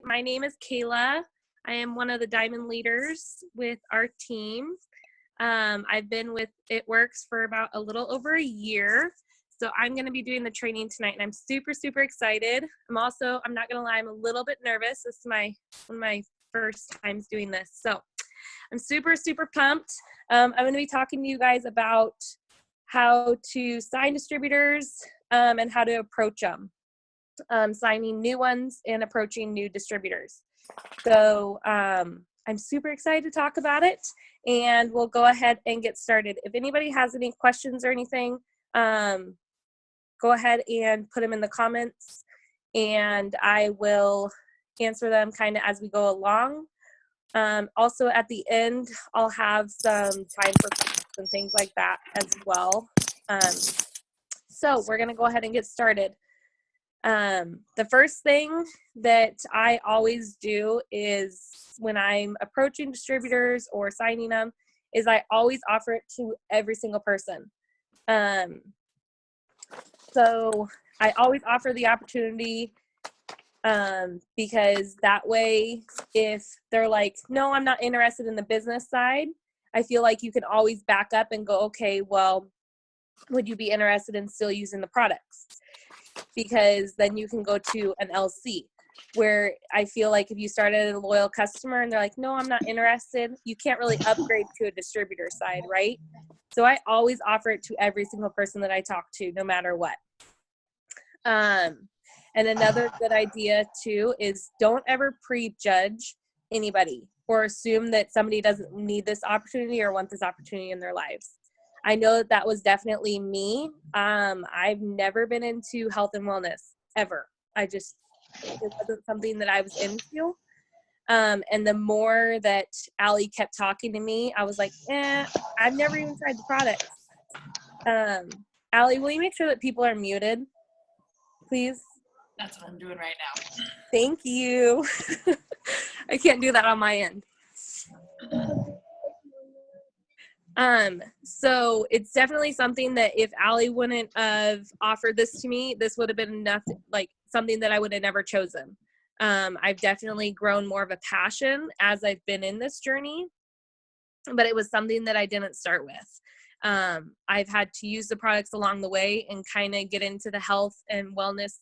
My name is Kayla. I am one of the diamond leaders with our team. I've been with It Works for about a little over a year. So I'm going to be doing the training tonight, and I'm super, super excited. I'm not going to lie, I'm a little bit nervous. This is one of my first times doing this. So I'm super, super pumped. I'm going to be talking to you guys about how to sign distributors and how to approach them. Signing new ones and approaching new distributors. So I'm super excited to talk about it, and we'll go ahead and get started. If anybody has any questions or anything, go ahead and put them in the comments, and I will answer them kind of as we go along. Also at the end, I'll have some time for questions and things like that as well. So we're going to go ahead and get started. The first thing that I always do is when I'm approaching distributors or signing them is I always offer it to every single person. So I always offer the opportunity because that way if they're like, no, I'm not interested in the business side, I feel like you can always back up and go, okay, well, would you be interested in still using the products? Because then you can go to an LC, where I feel like if you started as a loyal customer and they're like, no, I'm not interested, you can't really upgrade to a distributor side, right? So I always offer it to every single person that I talk to, no matter what. And another good idea too is don't ever prejudge anybody or assume that somebody doesn't need this opportunity or want this opportunity in their lives. I know that was definitely me. I've never been into health and wellness ever. It wasn't something that I was into. And the more that Allie kept talking to me, I was like, I've never even tried the products. Allie, will you make sure that people are muted, please? That's what I'm doing right now. Thank you. I can't do that on my end. So it's definitely something that if Allie wouldn't have offered this to me, this would have been enough, like something that I would have never chosen. I've definitely grown more of a passion as I've been in this journey, but it was something that I didn't start with. I've had to use the products along the way and kind of get into the health and wellness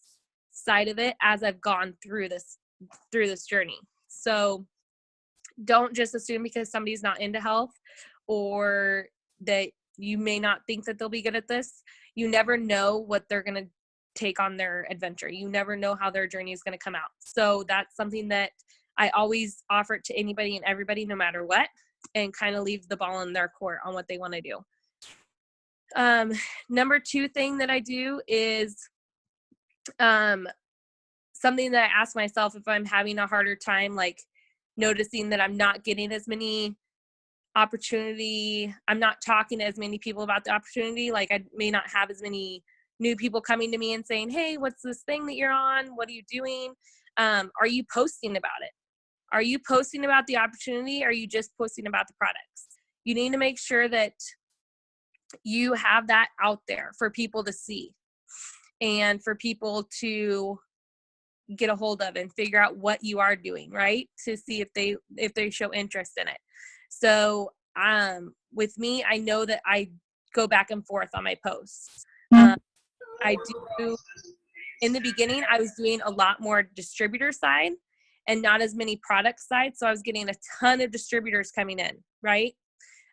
side of it as I've gone through this journey. So don't just assume because somebody's not into health or that you may not think that they'll be good at this. You never know what they're going to take on their adventure. You never know how their journey is going to come out. So that's something that I always offer it to anybody and everybody, no matter what, and kind of leave the ball in their court on what they want to do. Number 2 thing that I do is something that I ask myself if I'm having a harder time, like noticing that I'm not getting as many opportunity, I'm not talking to as many people about the opportunity, like I may not have as many new people coming to me and saying, hey, what's this thing that you're on? What are you doing? Are you posting about it? Are you posting about the opportunity? Or are you just posting about the products? You need to make sure that you have that out there for people to see and for people to get a hold of and figure out what you are doing, right? To see if they show interest in it. So with me, I know that I go back and forth on my posts. I do, in the beginning, I was doing a lot more distributor side and not as many product side. So I was getting a ton of distributors coming in, right?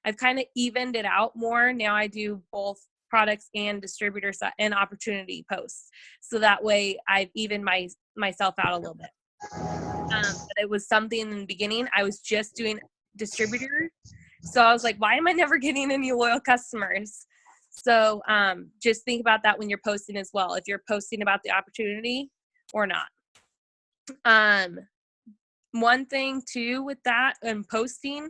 I've kind of evened it out more. Now I do both products and distributor side and opportunity posts. So that way I've evened myself out a little bit. But it was something in the beginning. I was just doing distributors. So I was like, why am I never getting any loyal customers? So just think about that when you're posting as well, if you're posting about the opportunity or not. One thing too with that and posting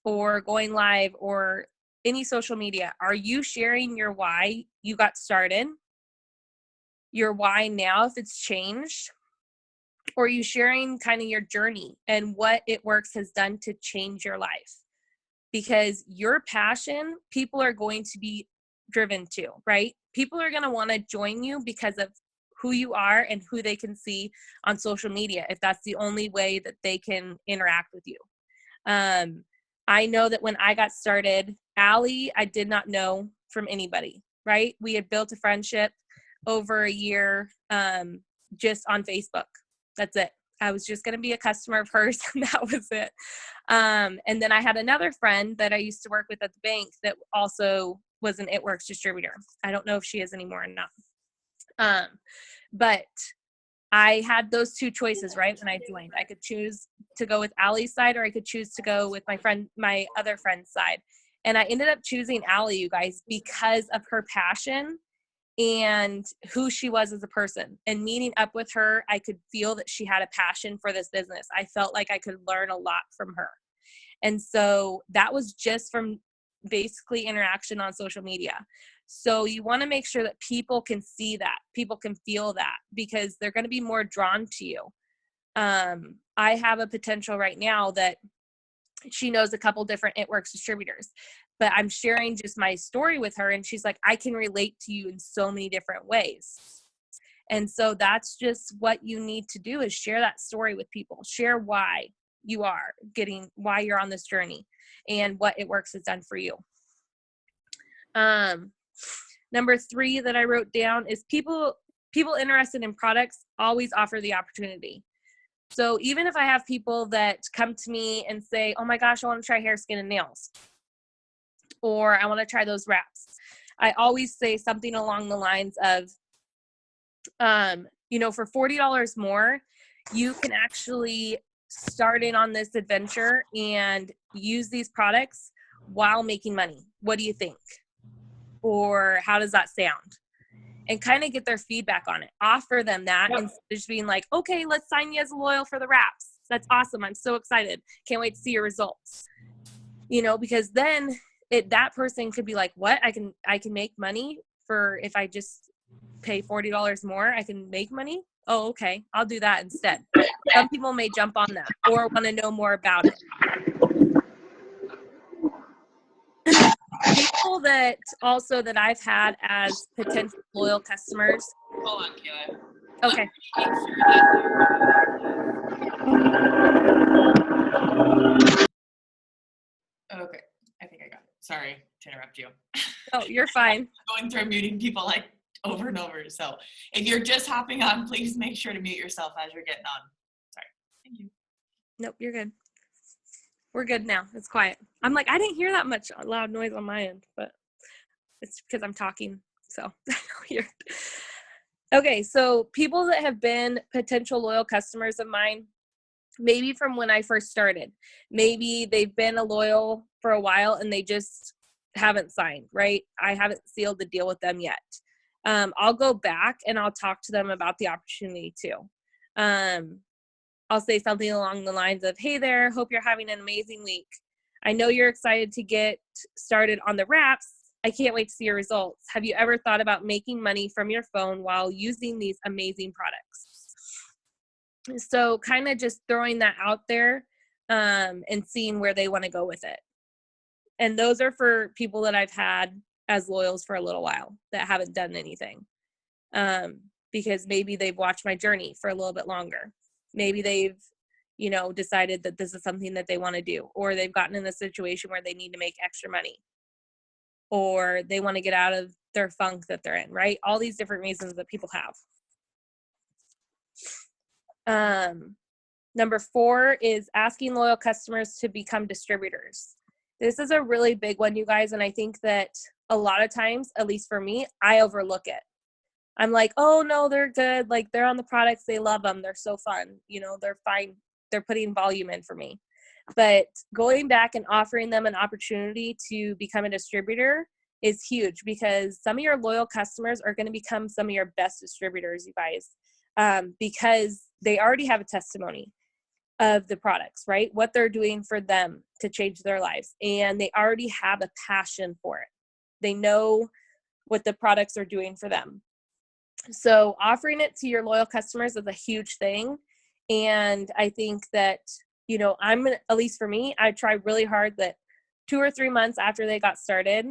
or going live or any social media, are you sharing your why you got started? Your why now, if it's changed? Or are you sharing kind of your journey and what It Works has done to change your life? Because your passion, people are going to be driven to, right? People are going to want to join you because of who you are and who they can see on social media, if that's the only way that they can interact with you. I know that when I got started, Allie, I did not know from anybody, right? We had built a friendship over a year, just on Facebook. That's it. I was just going to be a customer of hers, and that was it. And then I had another friend that I used to work with at the bank that also was an It Works distributor. I don't know if she is anymore or not. But I had those two choices, right? When I joined, I could choose to go with Allie's side, or I could choose to go with my other friend's side. And I ended up choosing Allie, you guys, because of her passion and who she was as a person. And meeting up with her, I could feel that she had a passion for this business. I felt like I could learn a lot from her. And so that was just from basically interaction on social media. So you want to make sure that people can see that, people can feel that, because they're going to be more drawn to you. I have a potential right now that she knows a couple different It Works distributors, but I'm sharing just my story with her, and she's like, I can relate to you in so many different ways. And so that's just what you need to do, is share that story with people. Share why why you're on this journey and what It Works has done for you. Number 3 that I wrote down is people interested in products always offer the opportunity. So even if I have people that come to me and say, oh my gosh, I want to try hair, skin, and nails, or I want to try those wraps, I always say something along the lines of, for $40 more, you can actually start in on this adventure and use these products while making money. What do you think? Or how does that sound? And kind of get their feedback on it. Offer them that, instead of just being like, okay, let's sign you as a loyal for the wraps. That's awesome. I'm so excited. Can't wait to see your results. Because then that person could be like, what? I can make money if I just pay $40 more, I can make money. Oh, okay. I'll do that instead. Some people may jump on that or want to know more about it. People that I've had as potential loyal customers. Hold on, Kayla. Okay. Okay, I think I got it. Sorry to interrupt you. Oh, you're fine. Going through muting people like over and over. So if you're just hopping on, please make sure to mute yourself as you're getting on. Sorry. Thank you. Nope, you're good. We're good now. It's quiet. I'm like, I didn't hear that much loud noise on my end, but it's because I'm talking. So weird. Okay, so people that have been potential loyal customers of mine, maybe from when I first started, maybe they've been a loyal for a while and they just haven't signed, right? I haven't sealed the deal with them yet. I'll go back and I'll talk to them about the opportunity too. I'll say something along the lines of, hey there, hope you're having an amazing week. I know you're excited to get started on the wraps. I can't wait to see your results. Have you ever thought about making money from your phone while using these amazing products? So kind of just throwing that out there, and seeing where they want to go with it. And those are for people that I've had as loyals for a little while that haven't done anything. Because maybe they've watched my journey for a little bit longer. Maybe they've, decided that this is something that they want to do, or they've gotten in a situation where they need to make extra money, or they want to get out of their funk that they're in, right? All these different reasons that people have. Number 4 is asking loyal customers to become distributors. This is a really big one, you guys, and I think that a lot of times, at least for me, I overlook it. I'm like, oh no, they're good. Like, they're on the products. They love them. They're so fun. They're fine. They're putting volume in for me. But going back and offering them an opportunity to become a distributor is huge, because some of your loyal customers are going to become some of your best distributors, you guys, because they already have a testimony of the products, right? What they're doing for them to change their lives. And they already have a passion for it. They know what the products are doing for them. So offering it to your loyal customers is a huge thing. And I think that, at least for me, I try really hard that 2 or 3 months after they got started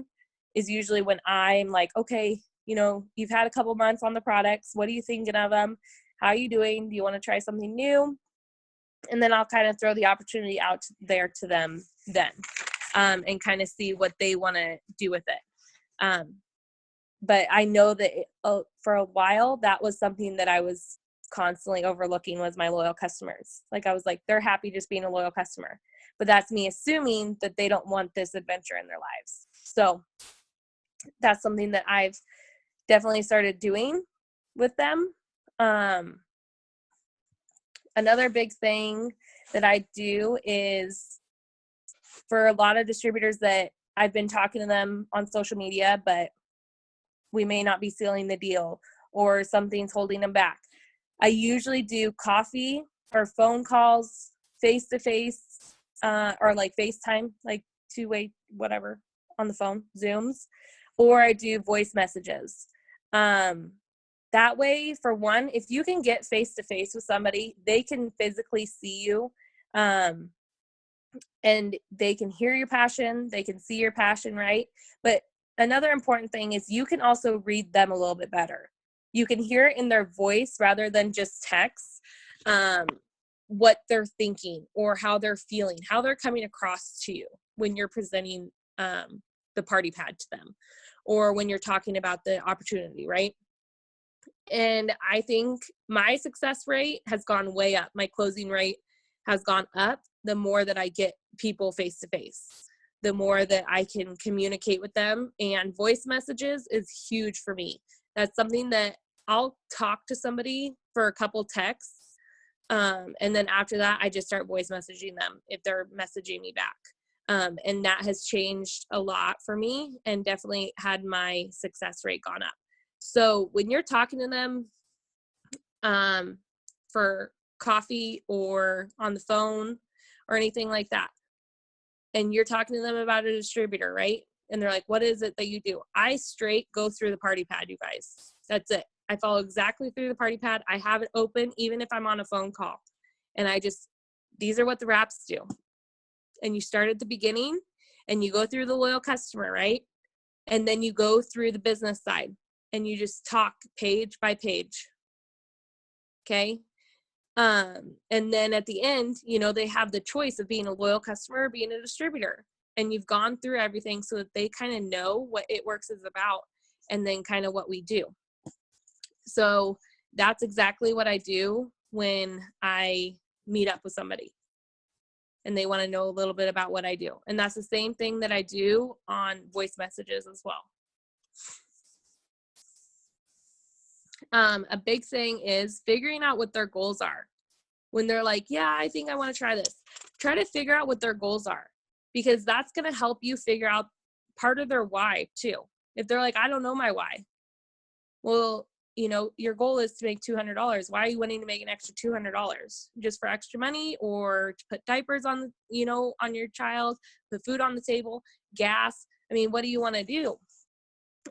is usually when I'm like, okay, you've had a couple months on the products. What are you thinking of them? How are you doing? Do you want to try something new? And then I'll kind of throw the opportunity out there to them then, and kind of see what they want to do with it. But I know that for a while, that was something that I was constantly overlooking, was my loyal customers. Like, I was like, they're happy just being a loyal customer. But that's me assuming that they don't want this adventure in their lives. So that's something that I've definitely started doing with them. Another big thing that I do is, for a lot of distributors that I've been talking to them on social media, but we may not be sealing the deal or something's holding them back, I usually do coffee or phone calls, face-to-face, or like FaceTime, like two-way, whatever, on the phone, Zooms, or I do voice messages. That way, for one, if you can get face-to-face with somebody, they can physically see you, and they can hear your passion, they can see your passion, right? But another important thing is you can also read them a little bit better. You can hear it in their voice rather than just text, what they're thinking or how they're feeling, how they're coming across to you when you're presenting the party pad to them, or when you're talking about the opportunity, right? And I think my success rate has gone way up. My closing rate has gone up the more that I get people face to face, the more that I can communicate with them. And voice messages is huge for me. That's something that I'll talk to somebody for a couple texts. And then after that, I just start voice messaging them if they're messaging me back. And that has changed a lot for me and definitely had my success rate gone up. So when you're talking to them for coffee or on the phone or anything like that, and you're talking to them about a distributor, right? And they're like, what is it that you do? I straight go through the party pad, you guys. That's it. I follow exactly through the party pad. I have it open even if I'm on a phone call. And these are what the wraps do. And you start at the beginning and you go through the loyal customer, right? And then you go through the business side and you just talk page by page. Okay. And then at the end, they have the choice of being a loyal customer or being a distributor. And you've gone through everything so that they kind of know what It Works is about and then kind of what we do. So that's exactly what I do when I meet up with somebody and they want to know a little bit about what I do. And that's the same thing that I do on voice messages as well. A big thing is figuring out what their goals are. When they're like, yeah, I think I want to try this, try to figure out what their goals are, because that's going to help you figure out part of their why too. If they're like, I don't know my why. Well, your goal is to make $200. Why are you wanting to make an extra $200? Just for extra money, or to put diapers on, on your child, put food on the table, gas? I mean, what do you want to do?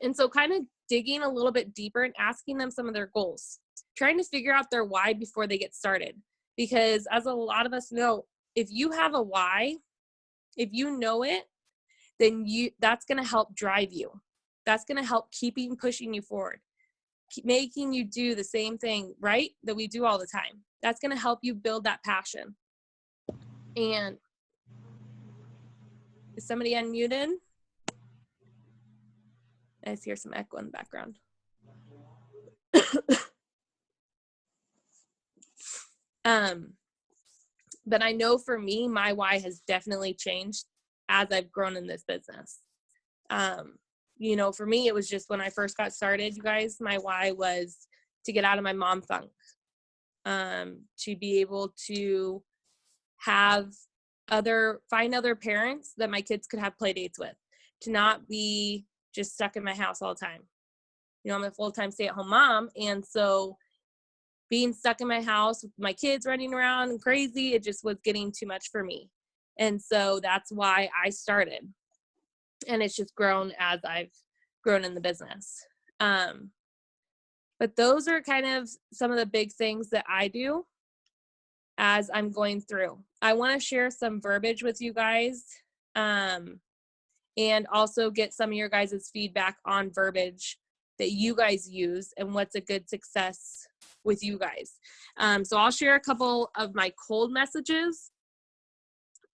And so kind of digging a little bit deeper and asking them some of their goals, trying to figure out their why before they get started. Because as a lot of us know, if you have a why, if you know it, then that's going to help drive you. That's going to help pushing you forward, keep making you do the same thing, right, that we do all the time. That's going to help you build that passion. And is somebody unmuted? I just hear some echo in the background. But I know for me, my why has definitely changed as I've grown in this business. For me, it was just when I first got started, you guys, my why was to get out of my mom funk, to be able to find other parents that my kids could have play dates with, to not be just stuck in my house all the time. I'm a full-time stay-at-home mom. And so being stuck in my house with my kids running around and crazy, it just was getting too much for me. And so that's why I started. And it's just grown as I've grown in the business. But those are kind of some of the big things that I do as I'm going through. I want to share some verbiage with you guys, and also get some of your guys' feedback on verbiage that you guys use and what's a good success with you guys. So I'll share a couple of my cold messages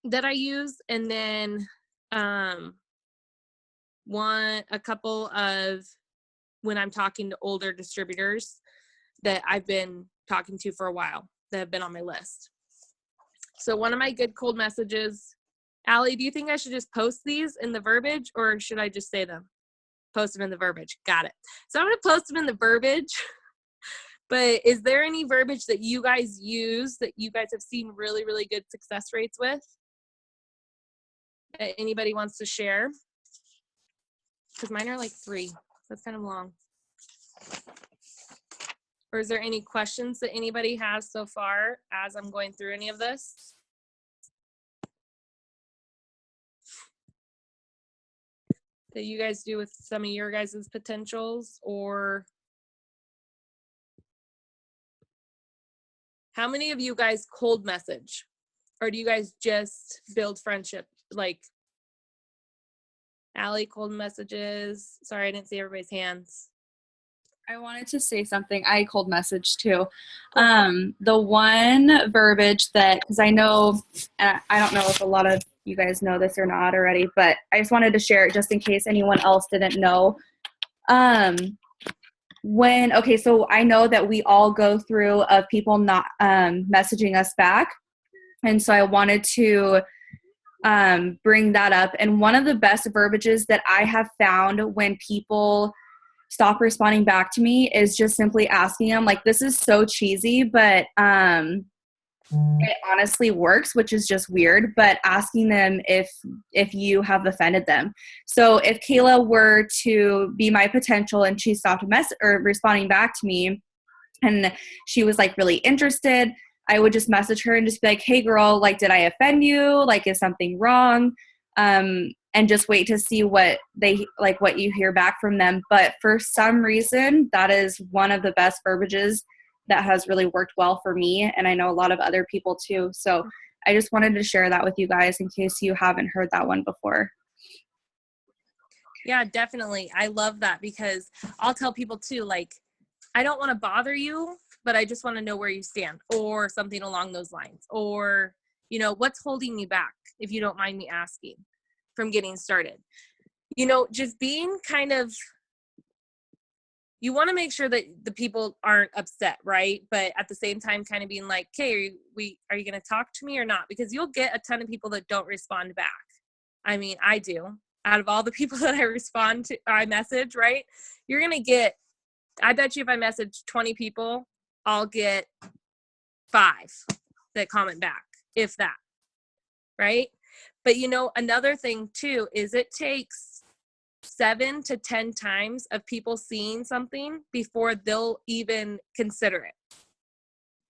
that I use, and then a couple of when I'm talking to older distributors that I've been talking to for a while that have been on my list. So one of my good cold messages, Allie, do you think I should just post these in the verbiage, or should I just say them? Post them in the verbiage. Got it. So I'm going to post them in the verbiage. But is there any verbiage that you guys use that you guys have seen really, really good success rates with that anybody wants to share? Because mine are like 3. So that's kind of long. Or is there any questions that anybody has so far as I'm going through any of this? That you guys do with some of your guys' potentials, or how many of you guys cold message, or do you guys just build friendship? Like Allie, cold messages. Sorry, I didn't see everybody's hands. I wanted to say something. I cold message too. The one verbiage that, because I know, and I don't know if a lot of you guys know this or not already, but I just wanted to share it just in case anyone else didn't know. So I know that we all go through of people not messaging us back. And so I wanted to bring that up. And one of the best verbiages that I have found when people stop responding back to me is just simply asking them, like, this is so cheesy, but it honestly works, which is just weird, but asking them if you have offended them. So if Kayla were to be my potential and she stopped responding back to me and she was like really interested, I would just message her and just be like, hey girl, like, did I offend you? Like, is something wrong? And just wait to see what you hear back from them. But for some reason, that is one of the best verbiages that has really worked well for me. And I know a lot of other people too. So I just wanted to share that with you guys in case you haven't heard that one before. Yeah, definitely. I love that, because I'll tell people too, like, I don't want to bother you, but I just want to know where you stand, or something along those lines, or, you know, what's holding me back, if you don't mind me asking, from getting started. You know, just being kind of, you want to make sure that the people aren't upset, right? But at the same time, kind of being like, okay, are you going to talk to me or not? Because you'll get a ton of people that don't respond back. I mean, I do. Out of all the people that I message, right? You're going to get, I bet you if I message 20 people, I'll get 5 that comment back, if that, right? But you know, another thing too, is it takes 7 to 10 times of people seeing something before they'll even consider it.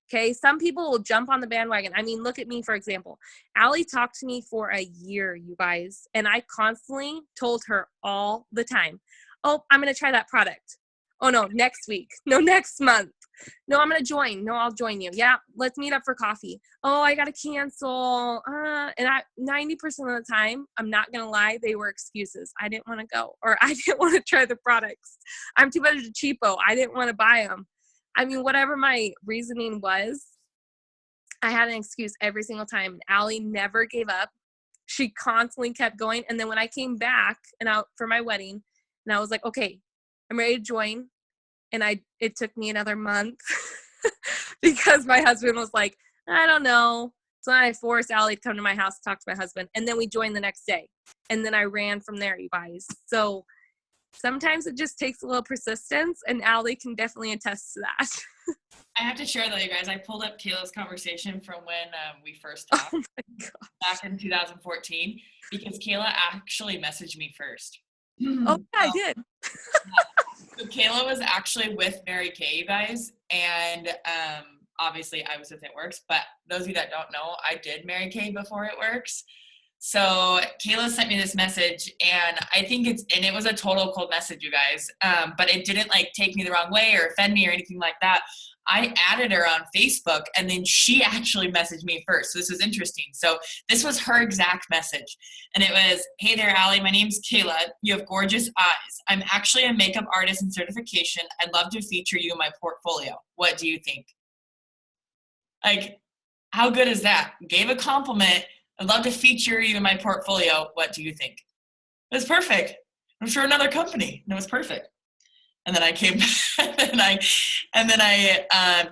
Okay, some people will jump on the bandwagon. I mean, look at me, for example. Allie talked to me for a year, you guys, and I constantly told her all the time, oh, I'm going to try that product. Oh, no, next week. No, next month. No, I'm going to join. No, I'll join you. Yeah, let's meet up for coffee. Oh, I got to cancel. And 90% of the time, I'm not going to lie, they were excuses. I didn't want to go, or I didn't want to try the products. I'm too much of a cheapo. I didn't want to buy them. I mean, whatever my reasoning was, I had an excuse every single time. And Allie never gave up. She constantly kept going. And then when I came back for my wedding, and I was like, okay, I'm ready to join. And it took me another month because my husband was like, I don't know. So I forced Allie to come to my house to talk to my husband. And then we joined the next day. And then I ran from there, you guys. So sometimes it just takes a little persistence, and Allie can definitely attest to that. I have to share though, you guys, I pulled up Kayla's conversation from when we first talked back in 2014, because Kayla actually messaged me first. Oh, yeah, I did. So Kayla was actually with Mary Kay, you guys, and obviously I was with It Works, but those of you that don't know, I did Mary Kay before It Works. So Kayla sent me this message, and I think it was a total cold message, you guys, but it didn't like take me the wrong way or offend me or anything like that. I added her on Facebook, and then she actually messaged me first. So this was interesting. So this was her exact message. And it was, "Hey there, Allie. My name's Kayla. You have gorgeous eyes. I'm actually a makeup artist in certification. I'd love to feature you in my portfolio. What do you think?" Like, how good is that? Gave a compliment. "I'd love to feature you in my portfolio. What do you think?" It was perfect. I'm sure another company. And it was perfect. And then I came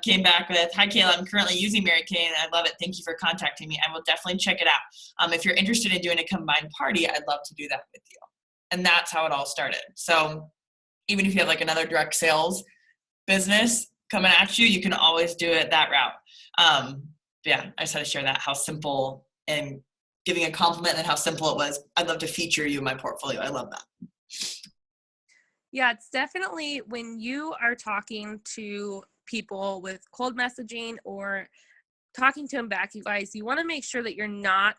came back with, "Hi, Kayla. I'm currently using Mary Kay, and I love it. Thank you for contacting me. I will definitely check it out. If you're interested in doing a combined party, I'd love to do that with you." And that's how it all started. So even if you have like another direct sales business coming at you, you can always do it that route. Yeah, I just had to share that, how simple, and giving a compliment and how simple it was. "I'd love to feature you in my portfolio." I love that. Yeah, it's definitely when you are talking to people with cold messaging or talking to them back, you guys, you want to make sure that you're not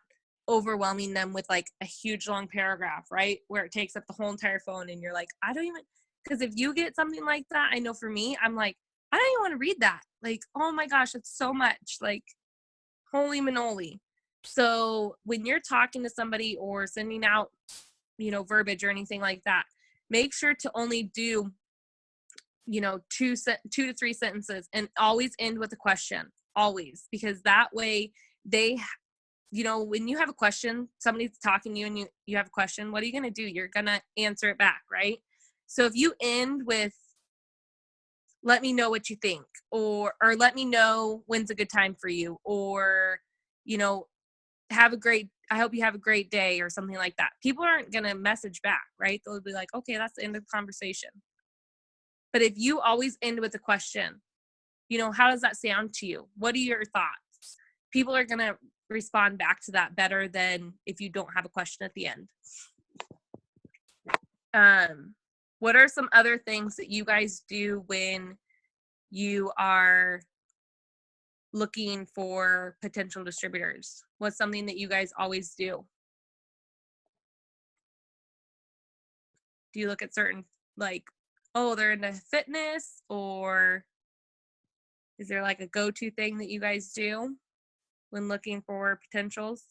overwhelming them with like a huge long paragraph, right? Where it takes up the whole entire phone and you're like, I don't even, because if you get something like that, I know for me, I'm like, I don't even want to read that. Like, oh my gosh, it's so much. Like, holy manoli. So when you're talking to somebody or sending out, verbiage or anything like that, make sure to only do, 2 to 3 sentences, and always end with a question, always, because that way they, when you have a question, somebody's talking to you and you have a question, what are you going to do? You're going to answer it back, right? So if you end with, "Let me know what you think," or "Let me know when's a good time for you," or, I hope you have a great day," or something like that, people aren't going to message back, right? They'll be like, okay, that's the end of the conversation. But if you always end with a question, how does that sound to you? What are your thoughts? People are going to respond back to that better than if you don't have a question at the end. What are some other things that you guys do when you are looking for potential distributors? What's something that you guys always do? Do you look at certain, like, oh, they're into fitness, or is there like a go-to thing that you guys do when looking for potentials?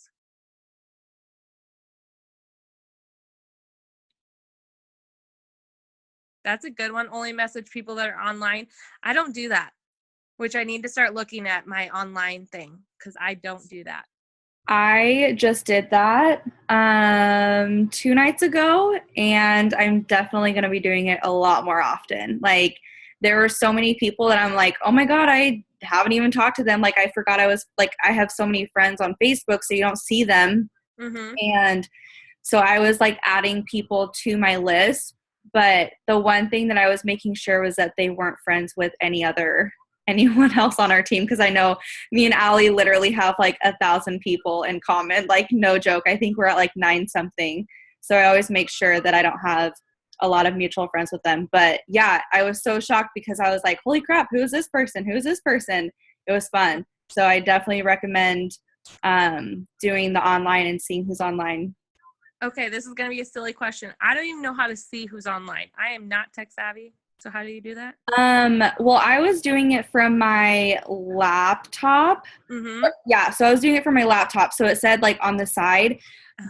That's a good one. Only message people that are online. I don't do that, which I need to start looking at my online thing because I don't do that. I just did that 2 nights ago, and I'm definitely going to be doing it a lot more often. Like, there were so many people that I'm like, oh my God, I haven't even talked to them. Like, I forgot I have so many friends on Facebook, so you don't see them. Mm-hmm. And so I was like adding people to my list. But the one thing that I was making sure was that they weren't friends with anyone else on our team, because I know me and Allie literally have like 1,000 people in common. Like, no joke. I think we're at like 9 something. So I always make sure that I don't have a lot of mutual friends with them. But yeah, I was so shocked because I was like, holy crap, who is this person? Who is this person? It was fun. So I definitely recommend doing the online and seeing who's online. Okay, this is going to be a silly question. I don't even know how to see who's online. I am not tech savvy. So how do you do that? Well, I was doing it from my laptop. Mm-hmm. Yeah, so I was doing it from my laptop. So it said like on the side.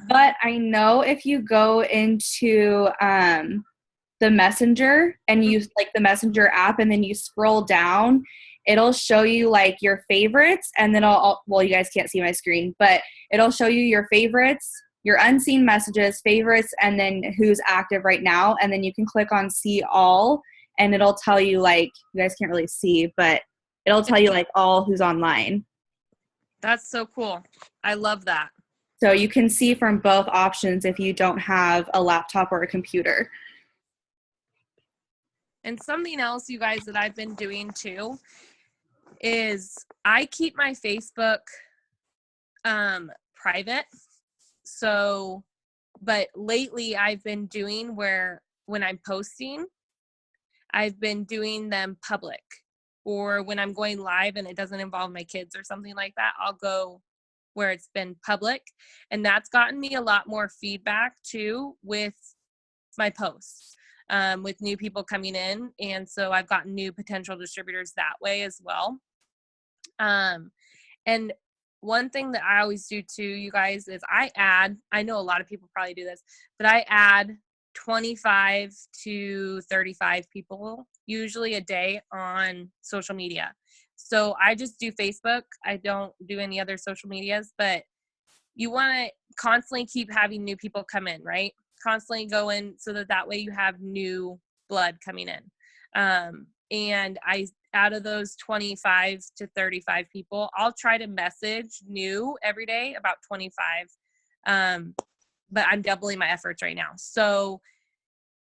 But I know if you go into the Messenger and use like the Messenger app and then you scroll down, it'll show you like your favorites, and then well, you guys can't see my screen, but it'll show you your favorites, your unseen messages, favorites, and then who's active right now. And then you can click on see all, and it'll tell you, like, you guys can't really see, but it'll tell you like all who's online. That's so cool. I love that. So you can see from both options if you don't have a laptop or a computer. And something else, you guys, that I've been doing too is I keep my Facebook private. So, but lately I've been doing where when I'm posting, I've been doing them public. Or when I'm going live and it doesn't involve my kids or something like that, I'll go where it's been public. And that's gotten me a lot more feedback too with my posts. with new people coming in. And so I've gotten new potential distributors that way as well. And one thing that I always do too, you guys, is I know a lot of people probably do this, but I add 25 to 35 people usually a day on social media. So I just do Facebook. I don't do any other social medias, but you want to constantly keep having new people come in, right? Constantly go in so that way you have new blood coming in. And out of those 25 to 35 people, I'll try to message new every day, about 25. But I'm doubling my efforts right now. So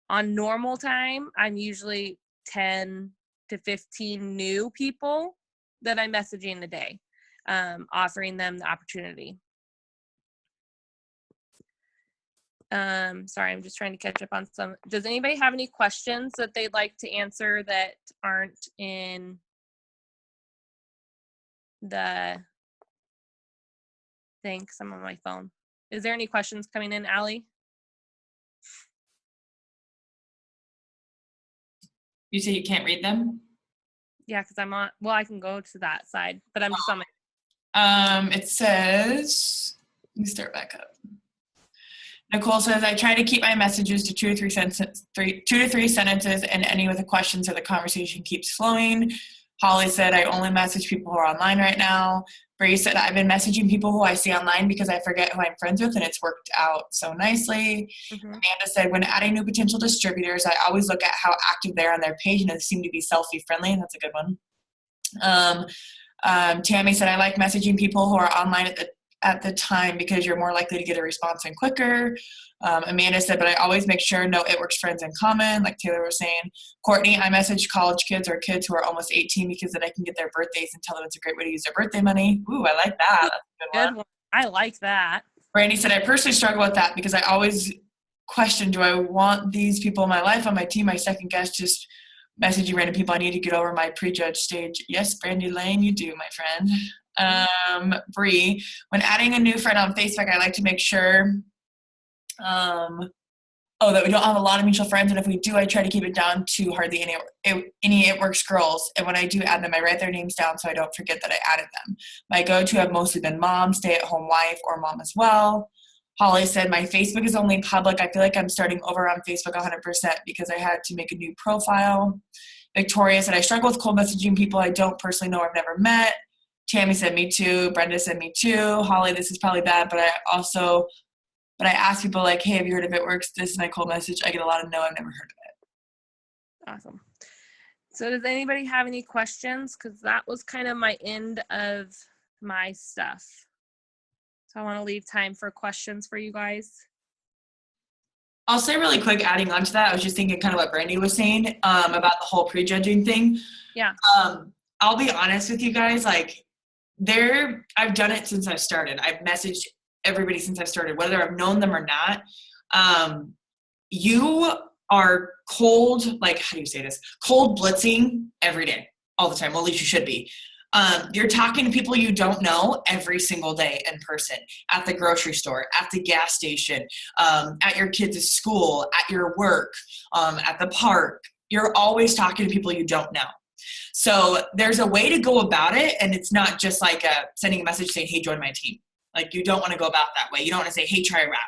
on normal time, I'm usually 10 to 15 new people that I'm messaging a day, offering them the opportunity. Sorry, I'm just trying to catch up on some. Does anybody have any questions that they'd like to answer that aren't in the thing? 'Cause I'm on my phone. Is there any questions coming in, Allie? You say you can't read them? Yeah, because I'm on, well, I can go to that side, but I'm just on my. It says, let me start back up. Nicole says, I try to keep my messages to 2 to 3 sentences and ending with a question so the conversation keeps flowing. Holly said, I only message people who are online right now. Bree said, I've been messaging people who I see online because I forget who I'm friends with, and it's worked out so nicely. Mm-hmm. Amanda said, when adding new potential distributors, I always look at how active they are on their page, and they seem to be selfie friendly, and that's a good one. Tammy said, I like messaging people who are online at the time because you're more likely to get a response and quicker. Amanda said, but I always make sure no It Works friends in common, like Taylor was saying. Courtney, I message college kids or kids who are almost 18 because then I can get their birthdays and tell them it's a great way to use their birthday money. Ooh, I like that. That's a good one. I like that. Brandy said, I personally struggle with that because I always question, do I want these people in my life on my team? My second guess, just messaging random people. I need to get over my prejudged stage. Yes, Brandy Lane, you do, my friend. Bree, when adding a new friend on Facebook, I like to make sure that we don't have a lot of mutual friends, and if we do, I try to keep it down to hardly any It Works girls, and when I do add them, I write their names down so I don't forget that I added them. My go-to have mostly been mom, stay-at-home wife, or mom as well. Holly said, my Facebook is only public. I feel like I'm starting over on Facebook 100% because I had to make a new profile. Victoria said, I struggle with cold messaging people I don't personally know or I've never met. Tammy said, me too. Brenda said, me too. Holly, this is probably bad, but I ask people like, hey, have you heard of It Works? This is my cold message. I get a lot of no, I've never heard of it. Awesome. So does anybody have any questions? Because that was kind of my end of my stuff. So I want to leave time for questions for you guys. I'll say really quick, adding on to that, I was just thinking kind of what Brandy was saying about the whole prejudging thing. Yeah. I'll be honest with you guys, like, I've done it since I started. I've messaged everybody since I've started, whether I've known them or not. You are cold, like, how do you say this? Cold blitzing every day, all the time. Well, at least you should be. You're talking to people you don't know every single day in person, at the grocery store, at the gas station, at your kids' school, at your work, at the park. You're always talking to people you don't know. So there's a way to go about it, and it's not just like sending a message saying, hey, join my team. Like, you don't want to go about that way. You don't want to say, hey, try a rap.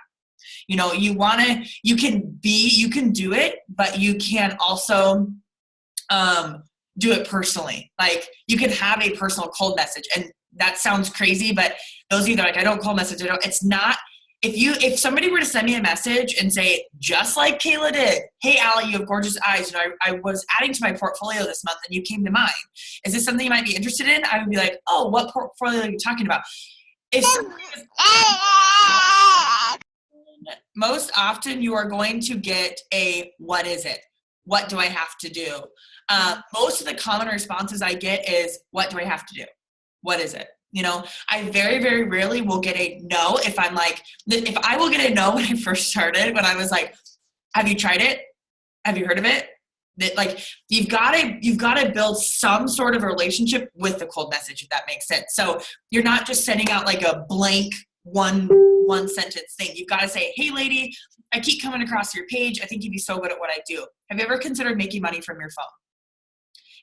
You know, you can do it, but you can also do it personally. Like, you can have a personal cold message, and that sounds crazy, but those of you that are like, I don't cold message, it's not. If somebody were to send me a message and say, just like Kayla did, hey, Allie, you have gorgeous eyes. You know, I was adding to my portfolio this month and you came to mind. Is this something you might be interested in? I would be like, oh, what portfolio are you talking about? Most often you are going to get a, what is it? What do I have to do? Most of the common responses I get is, what do I have to do? What is it? You know, I very, very rarely will get a no. If I will get a no when I first started, when I was like, have you tried it? Have you heard of it? That, like, you've got to build some sort of relationship with the cold message, if that makes sense. So you're not just sending out like a blank one one sentence thing. You've got to say, hey lady, I keep coming across your page. I think you'd be so good at what I do. Have you ever considered making money from your phone?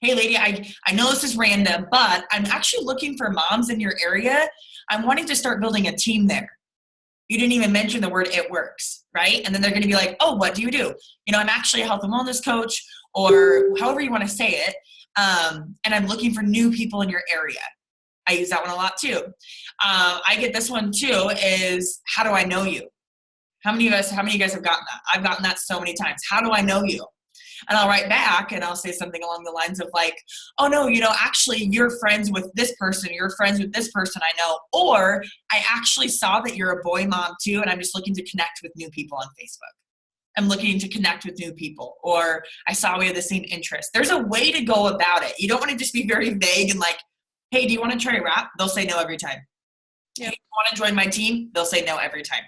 Hey lady, I know this is random, but I'm actually looking for moms in your area. I'm wanting to start building a team there. You didn't even mention the word it works, right? And then they're going to be like, oh, what do you do? You know, I'm actually a health and wellness coach, or however you want to say it. And I'm looking for new people in your area. I use that one a lot too. I get this one too, is how do I know you? How many of you guys have gotten that? I've gotten that so many times. How do I know you? And I'll write back and I'll say something along the lines of like, oh no, you know, actually you're friends with this person, you're friends with this person I know, or I actually saw that you're a boy mom too, and I'm just looking to connect with new people on Facebook. I'm looking to connect with new people, or I saw we have the same interests. There's a way to go about it. You don't want to just be very vague and like, hey, do you want to try rap? They'll say no every time. Yep. Hey, do you want to join my team? They'll say no every time.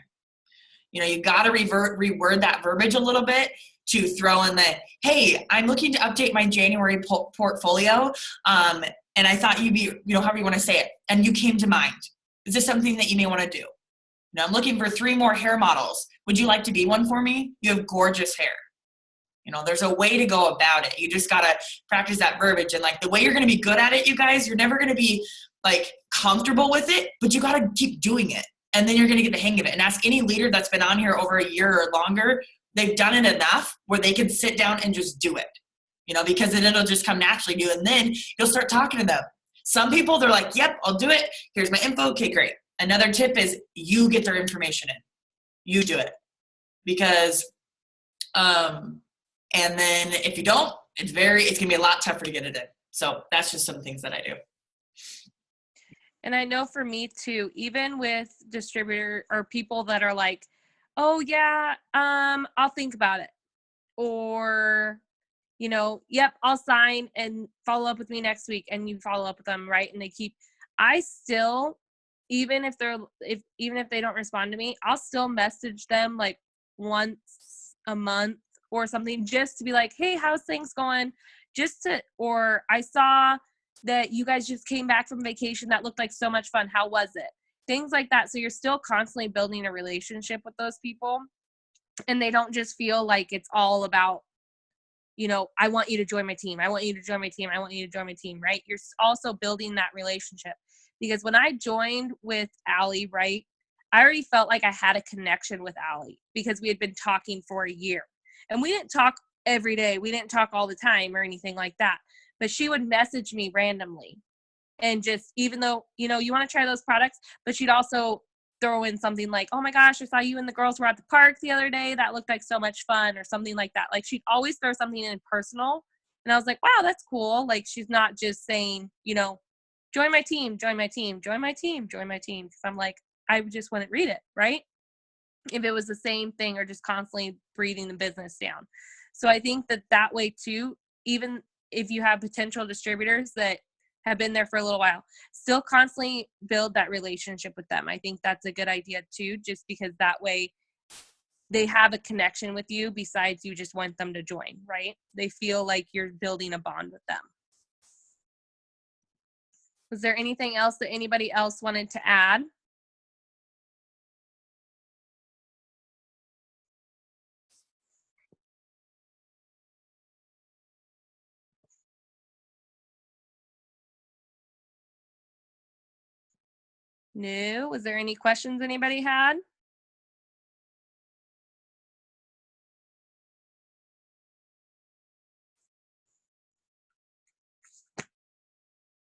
You know, you got to reword that verbiage a little bit to throw in the, hey, I'm looking to update my January portfolio, and I thought you'd be, you know, however you want to say it, and you came to mind. Is this something that you may want to do? You know, I'm looking for 3 more hair models. Would you like to be one for me? You have gorgeous hair. You know, there's a way to go about it. You just got to practice that verbiage. And like the way you're going to be good at it, you guys, you're never going to be like comfortable with it, but you got to keep doing it. And then you're going to get the hang of it. And ask any leader that's been on here over a year or longer, they've done it enough where they can sit down and just do it, you know, because then it'll just come naturally to you. And then you'll start talking to them. Some people, they're like, yep, I'll do it. Here's my info. Okay, great. Another tip is you get their information in. You do it. Because, and then if you don't, it's going to be a lot tougher to get it in. So that's just some things that I do. And I know for me too, even with distributor or people that are like, oh yeah, I'll think about it. Or, you know, yep, I'll sign and follow up with me next week, and you follow up with them, right? And I still, even if they don't respond to me, I'll still message them like once a month or something, just to be like, hey, how's things going? Or I saw that you guys just came back from vacation. That looked like so much fun. How was it? Things like that. So you're still constantly building a relationship with those people, and they don't just feel like it's all about, you know, I want you to join my team. I want you to join my team. I want you to join my team, right? You're also building that relationship. Because when I joined with Allie, right, I already felt like I had a connection with Allie because we had been talking for a year. And we didn't talk every day. We didn't talk all the time or anything like that. But she would message me randomly. And just, even though, you know, you want to try those products, but she'd also throw in something like, oh my gosh, I saw you and the girls were at the park the other day. That looked like so much fun, or something like that. Like, she'd always throw something in personal. And I was like, wow, that's cool. Like, she's not just saying, you know, join my team, join my team, join my team, join my team. Because I'm like, I just wouldn't read it, right? If it was the same thing, or just constantly breathing the business down. So I think that way too, even if you have potential distributors that have been there for a little while, still constantly build that relationship with them. I think that's a good idea too, just because that way they have a connection with you besides you just want them to join, right? They feel like you're building a bond with them. Was there anything else that anybody else wanted to add? No? Was there any questions anybody had?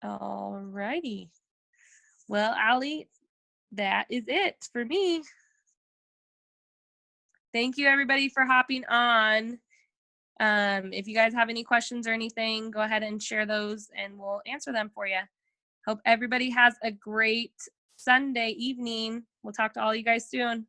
All righty. Well, Allie, that is it for me. Thank you, everybody, for hopping on. If you guys have any questions or anything, go ahead and share those and we'll answer them for you. Hope everybody has a great Sunday evening. We'll talk to all you guys soon.